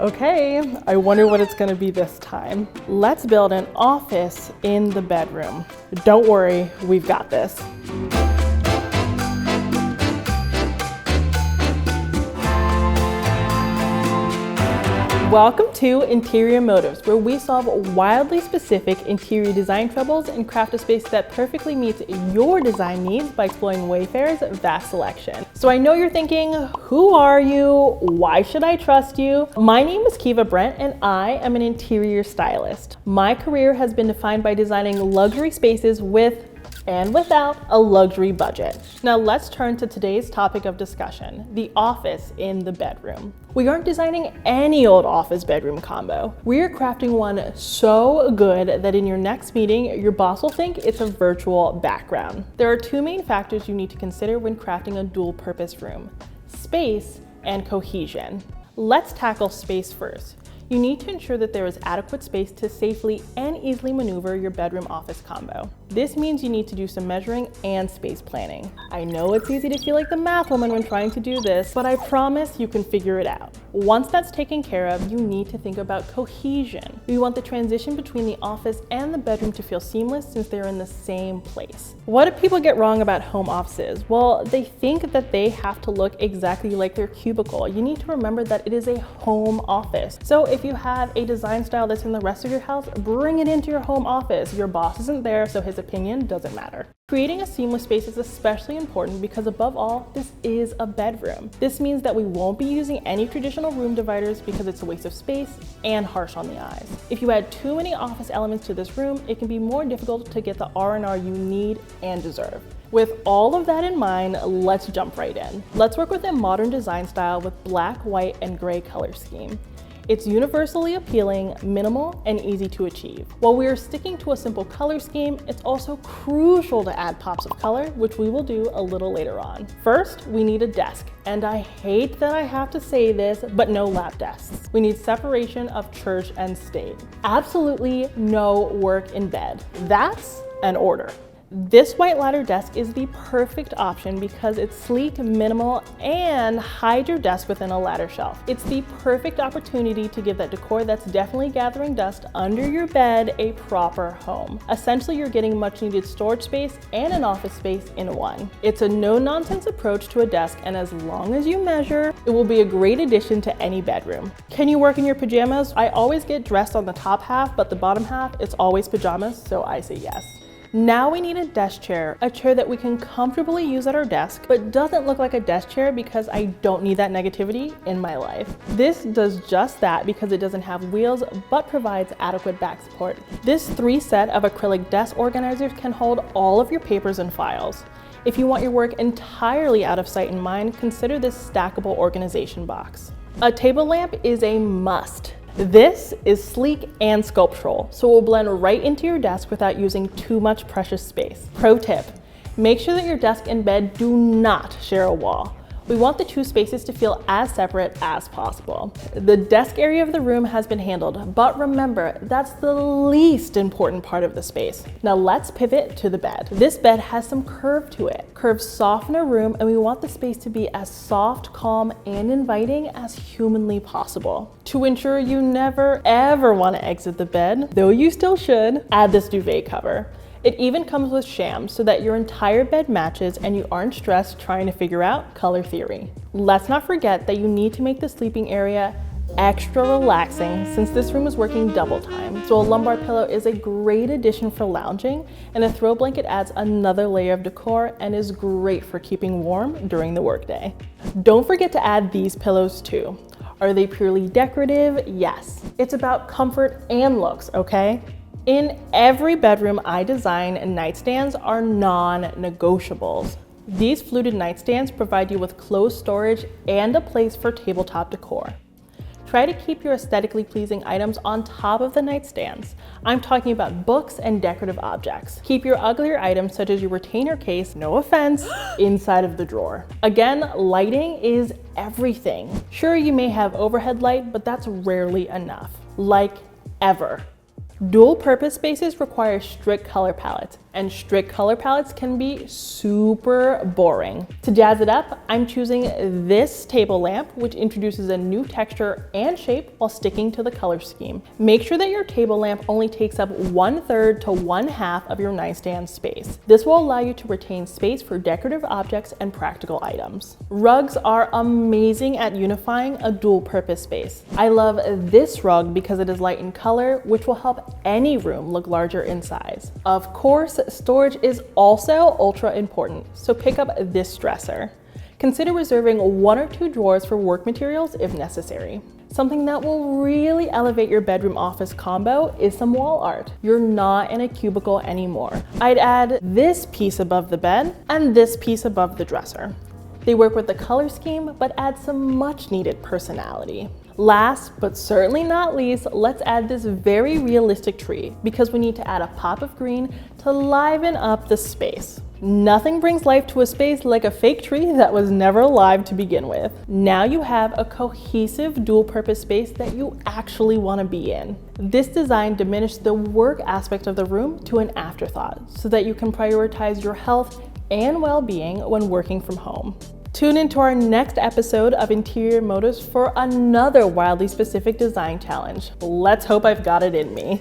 Okay, I wonder what it's gonna be this time. Let's build an office in the bedroom. Don't worry, we've got this. Welcome to Interior Motives, where we solve wildly specific interior design troubles and craft a space that perfectly meets your design needs by exploring Wayfair's vast selection. So I know you're thinking, who are you? Why should I trust you? My name is Kiva Brent and I am an interior stylist. My career has been defined by designing luxury spaces with and without a luxury budget. Now let's turn to today's topic of discussion, the office in the bedroom. We aren't designing any old office bedroom combo. We're crafting one so good that in your next meeting, your boss will think it's a virtual background. There are two main factors you need to consider when crafting a dual purpose room: space and cohesion. Let's tackle space first. You need to ensure that there is adequate space to safely and easily maneuver your bedroom office combo. This means you need to do some measuring and space planning. I know it's easy to feel like the math woman when trying to do this, but I promise you can figure it out. Once that's taken care of, you need to think about cohesion. We want the transition between the office and the bedroom to feel seamless since they're in the same place. What do people get wrong about home offices? Well, they think that they have to look exactly like their cubicle. You need to remember that it is a home office. So if you have a design style that's in the rest of your house, bring it into your home office. Your boss isn't there, so his opinion doesn't matter. Creating a seamless space is especially important because above all, this is a bedroom. This means that we won't be using any traditional room dividers because it's a waste of space and harsh on the eyes. If you add too many office elements to this room, it can be more difficult to get the R&R you need and deserve. With all of that in mind, let's jump right in. Let's work with a modern design style with black, white, and gray color scheme. It's universally appealing, minimal, and easy to achieve. While we are sticking to a simple color scheme, it's also crucial to add pops of color, which we will do a little later on. First, we need a desk, and I hate that I have to say this, but no lap desks. We need separation of church and state. Absolutely no work in bed. That's an order. This white ladder desk is the perfect option because it's sleek, minimal, and hide your desk within a ladder shelf. It's the perfect opportunity to give that decor that's definitely gathering dust under your bed a proper home. Essentially, you're getting much needed storage space and an office space in one. It's a no-nonsense approach to a desk, and as long as you measure, it will be a great addition to any bedroom. Can you work in your pajamas? I always get dressed on the top half, but the bottom half, it's always pajamas, so I say yes. Now we need a desk chair, a chair that we can comfortably use at our desk, but doesn't look like a desk chair because I don't need that negativity in my life. This does just that because it doesn't have wheels, but provides adequate back support. This 3-set of acrylic desk organizers can hold all of your papers and files. If you want your work entirely out of sight and mind, consider this stackable organization box. A table lamp is a must. This is sleek and sculptural, so it will blend right into your desk without using too much precious space. Pro tip, make sure that your desk and bed do not share a wall. We want the two spaces to feel as separate as possible. The desk area of the room has been handled, but remember, that's the least important part of the space. Now let's pivot to the bed. This bed has some curve to it. Curves soften a room, and we want the space to be as soft, calm, and inviting as humanly possible. To ensure you never ever want to exit the bed, though you still should, add this duvet cover. It even comes with shams so that your entire bed matches and you aren't stressed trying to figure out color theory. Let's not forget that you need to make the sleeping area extra relaxing since this room is working double time. So a lumbar pillow is a great addition for lounging, and a throw blanket adds another layer of decor and is great for keeping warm during the workday. Don't forget to add these pillows too. Are they purely decorative? Yes. It's about comfort and looks, okay? In every bedroom I design, nightstands are non-negotiables. These fluted nightstands provide you with closed storage and a place for tabletop decor. Try to keep your aesthetically pleasing items on top of the nightstands. I'm talking about books and decorative objects. Keep your uglier items, such as your retainer case, no offense, inside of the drawer. Again, lighting is everything. Sure, you may have overhead light, but that's rarely enough. Like, ever. Dual purpose spaces require strict color palettes. and strict color palettes can be super boring. To jazz it up, I'm choosing this table lamp, which introduces a new texture and shape while sticking to the color scheme. Make sure that your table lamp only takes up 1/3 to 1/2 of your nightstand space. This will allow you to retain space for decorative objects and practical items. Rugs are amazing at unifying a dual-purpose space. I love this rug because it is light in color, which will help any room look larger in size. Of course, storage is also ultra important, so pick up this dresser. Consider reserving 1 or 2 drawers for work materials if necessary. Something that will really elevate your bedroom office combo is some wall art. You're not in a cubicle anymore. I'd add this piece above the bed and this piece above the dresser. They work with the color scheme, but add some much needed personality. Last, but certainly not least, let's add this very realistic tree because we need to add a pop of green to liven up the space. Nothing brings life to a space like a fake tree that was never alive to begin with. Now you have a cohesive dual-purpose space that you actually want to be in. This design diminished the work aspect of the room to an afterthought so that you can prioritize your health and well-being when working from home. Tune into our next episode of Interior Motives for another wildly specific design challenge. Let's hope I've got it in me.